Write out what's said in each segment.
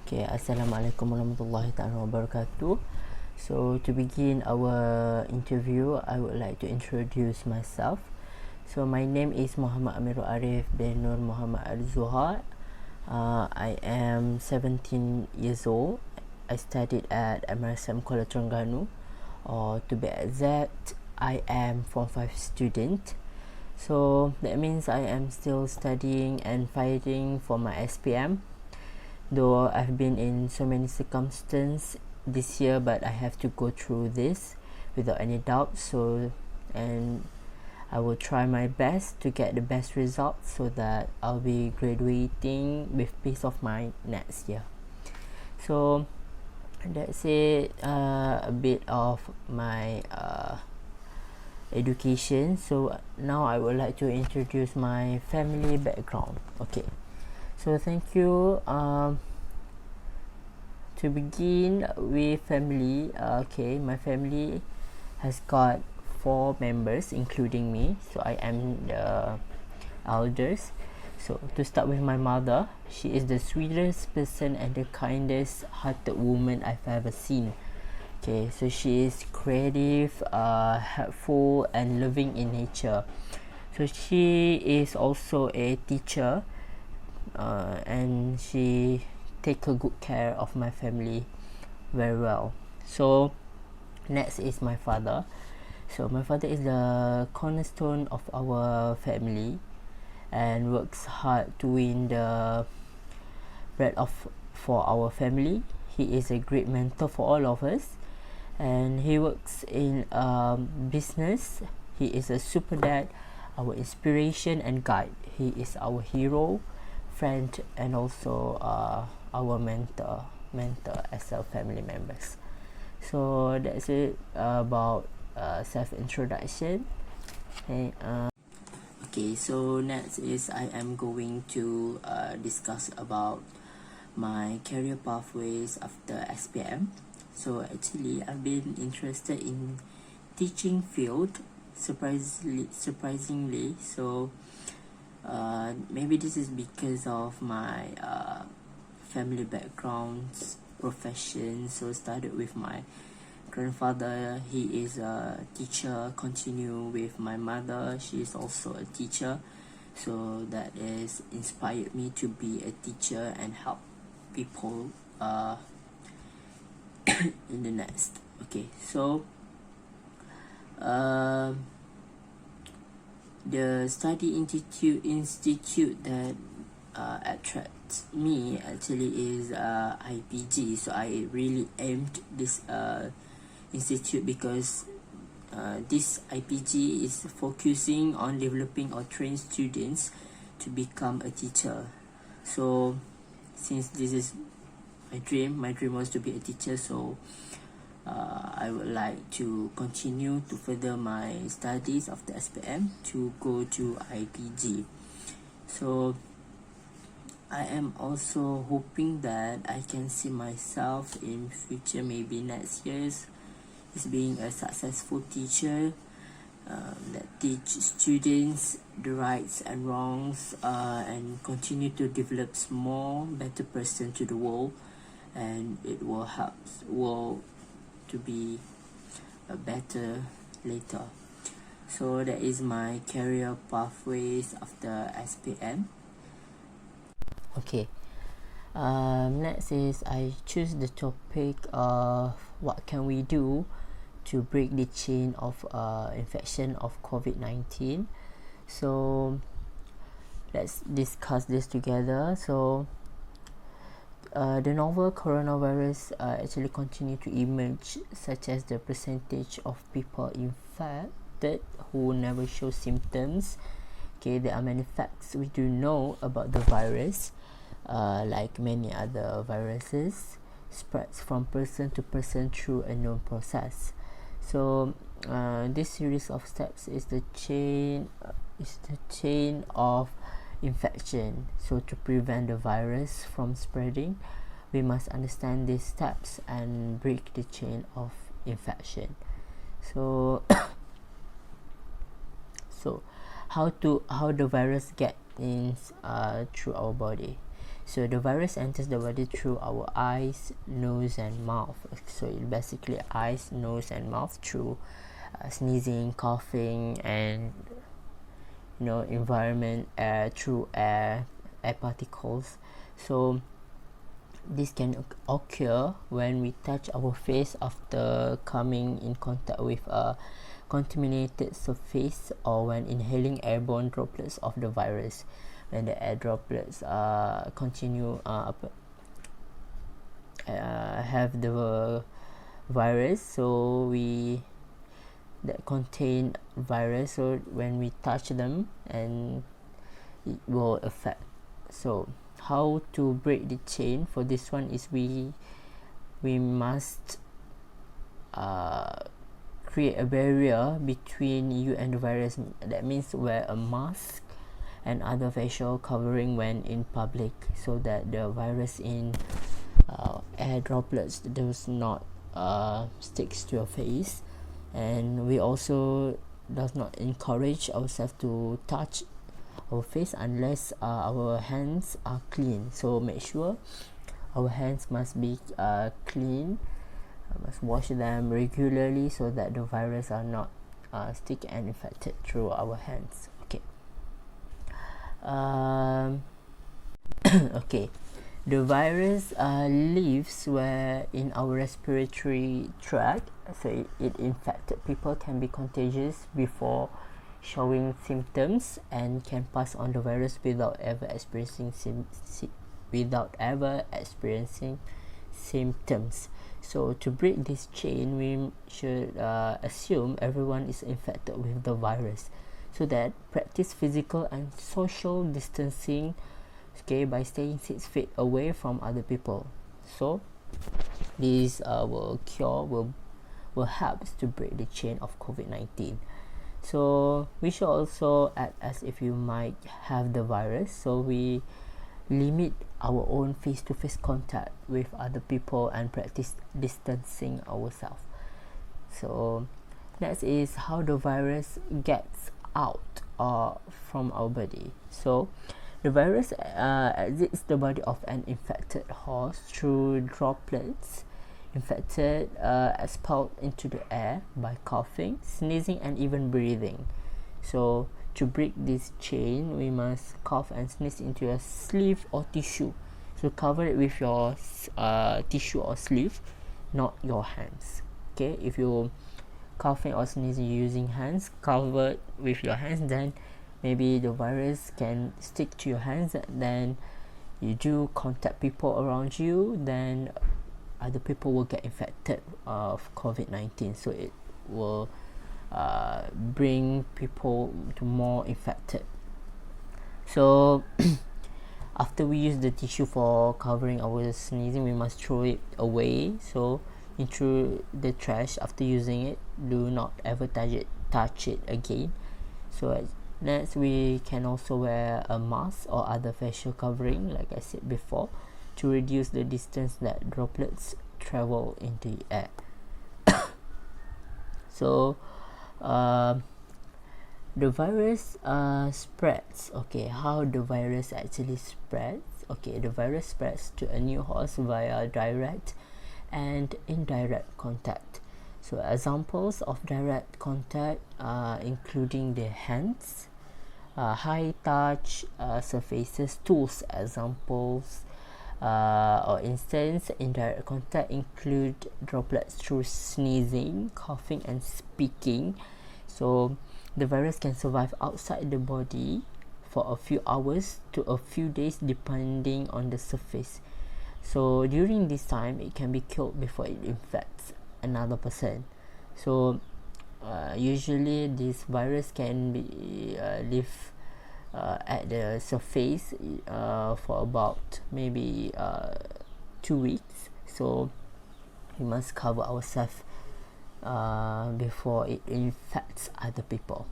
Okay, Assalamualaikum warahmatullahi taala wabarakatuh. So to begin our interview, I would like to introduce myself. So my name is Muhammad Amirul Arif bin Nur Muhammad Al-Zuhar. I am 17 years old. I studied at MRSM KUALA Terengganu, or to be exact, I am Form 5 student. So that means I am still studying and fighting for my SPM. Though I've been in so many circumstances this year, but I have to go through this without any doubt. So, and I will try my best to get the best results so that I'll be graduating with peace of mind next year. So that's it, a bit of my education. So now I would like to introduce my family background. Okay, so thank you. To begin with family, okay, my family has got 4 members including me, so I am the eldest. So to start with my mother, she is the sweetest person and the kindest hearted woman I've ever seen. Okay, so she is creative, helpful and loving in nature. So she is also a teacher, and she take a good care of my family very well. So next is my father. So my father is the cornerstone of our family and works hard to win the bread of for our family. He is a great mentor for all of us, and he works in business. He is a super dad, our inspiration and guide. He is our hero, friend, and also our mentor as our family members. So that's it about self-introduction. Okay, so next is I am going to discuss about my career pathways after SPM. So actually I've been interested in teaching field surprisingly. So maybe this is because of my family backgrounds, profession. So started with my grandfather, he is a teacher, continue with my mother, she is also a teacher. So that is inspired me to be a teacher and help people in the next. Okay, so the study institute that attracts me actually is IPG. So I really aimed this institute because this IPG is focusing on developing or train students to become a teacher. So since this is my dream was to be a teacher, so I would like to continue to further my studies of the SPM to go to IPG. So I am also hoping that I can see myself in future, maybe next year's, is being a successful teacher that teach students the rights and wrongs, and continue to develop more better person to the world, and it will help world to be better later. So that is my career pathways after SPM. Okay, next is I choose the topic of what can we do to break the chain of infection of COVID-19. So let's discuss this together. So the novel coronavirus actually continue to emerge, such as the percentage of people infected who never show symptoms. Okay, there are many facts we do know about the virus. Like many other viruses, spreads from person to person through a known process. So this series of steps is the chain of infection. So to prevent the virus from spreading, we must understand these steps and break the chain of infection. So how the virus get in through our body. So the virus enters the body through our eyes, nose and mouth. So it basically eyes, nose and mouth through sneezing, coughing, and environment, air, through air particles. So this can occur when we touch our face after coming in contact with a contaminated surface, or when inhaling airborne droplets of the virus. When the air droplets continue have the virus, so that contain virus, so when we touch them, and it will affect. So how to break the chain for this one is we must create a barrier between you and the virus. That means wear a mask and other facial covering when in public, so that the virus in air droplets does not sticks to your face. And we also does not encourage ourselves to touch our face unless our hands are clean. So make sure our hands must be clean, must wash them regularly, so that the virus are not stick and infected through our hands. Okay. Okay, the virus lives where in our respiratory tract, so it infected people can be contagious before showing symptoms, and can pass on the virus without ever experiencing symptoms. So to break this chain, we should assume everyone is infected with the virus, so that practice physical and social distancing, okay, by staying 6 feet away from other people. So this will help to break the chain of COVID-19. So we should also act as if you might have the virus, so we limit our own face-to-face contact with other people and practice distancing ourselves. So that is how the virus gets out from our body. So the virus exits the body of an infected host through droplets infected expelled into the air by coughing, sneezing, and even breathing. So to break this chain, we must cough and sneeze into your sleeve or tissue. So cover it with your tissue or sleeve, not your hands. Okay, if you coughing or sneezing using hands, cover it with your hands, then maybe the virus can stick to your hands. Then you do contact people around you, then other people will get infected of COVID-19. So it will bring people to more infected. So after we use the tissue for covering our sneezing, we must throw it away, so into the trash after using it. Do not ever touch it again. So next, we can also wear a mask or other facial covering, like I said before, to reduce the distance that droplets travel into the air. So the virus spreads. Okay, how the virus actually spreads? Okay, the virus spreads to a new host via direct and indirect contact. So examples of direct contact including the hands, high touch surfaces, tools. Examples or instance indirect contact include droplets through sneezing, coughing, and speaking. So the virus can survive outside the body for a few hours to a few days depending on the surface. So during this time, it can be killed before it infects another person. So usually this virus can be live at the surface for about maybe 2 weeks. So we must cover ourselves before it infects other people.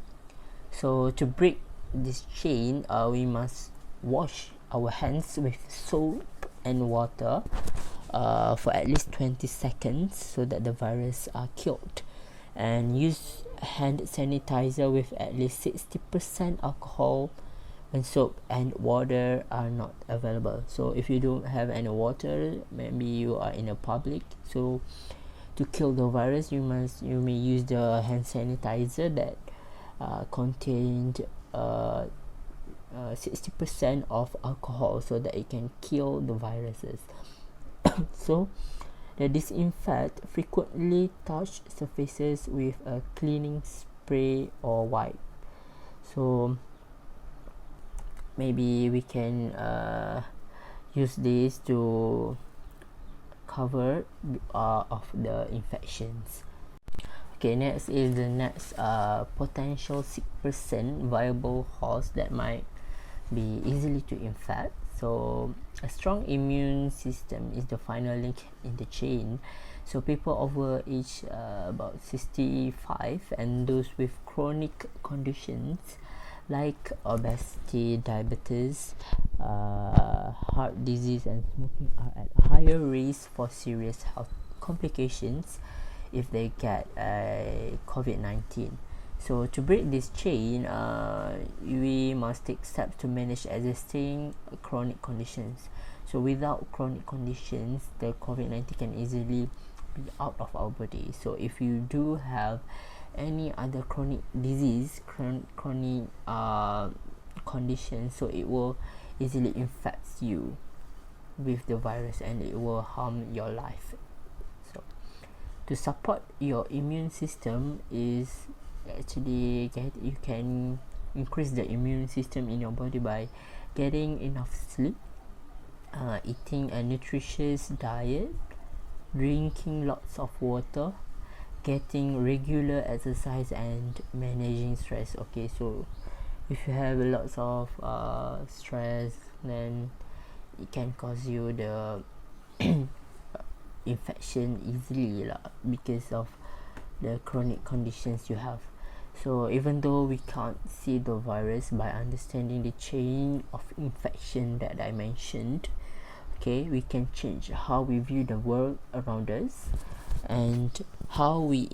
So to break this chain, we must wash our hands with soap and water for at least 20 seconds, so that the virus are killed, and use hand sanitizer with at least 60% alcohol when soap and water are not available. So if you don't have any water, maybe you are in a public, so to kill the virus you may use the hand sanitizer that contained 60% of alcohol, so that it can kill the viruses. So the disinfect frequently touch surfaces with a cleaning spray or wipe. So maybe we can use this to cover of the infections. Okay, next is the next potential sick person viable host that might be easily to infect. So a strong immune system is the final link in the chain. So people over age about 65 and those with chronic conditions like obesity, diabetes, heart disease and smoking are at higher risk for serious health complications if they get COVID-19. So to break this chain, we must take steps to manage existing chronic conditions. So without chronic conditions, the COVID-19 can easily be out of our body. So if you do have any other chronic disease, chronic condition, so it will easily infect you with the virus and it will harm your life. So to support your immune system is actually you can increase the immune system in your body by getting enough sleep, eating a nutritious diet, drinking lots of water, getting regular exercise and managing stress. Okay, so if you have lots of stress, then it can cause you the infection easily because of the chronic conditions you have. So even though we can't see the virus, by understanding the chain of infection that I mentioned, okay, we can change how we view the world around us and how we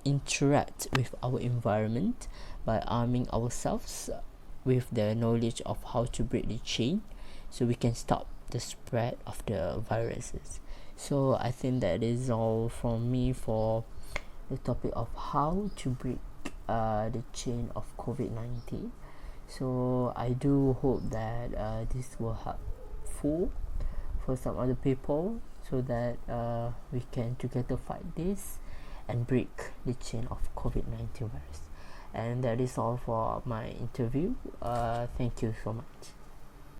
interact with our environment by arming ourselves with the knowledge of how to break the chain so we can stop the spread of the viruses. So I think that is all from me for the topic of how to break the chain of COVID-19. So I do hope that this will helpful for some other people so that we can together fight this and break the chain of COVID-19 virus. And that is all for my interview. Thank you so much.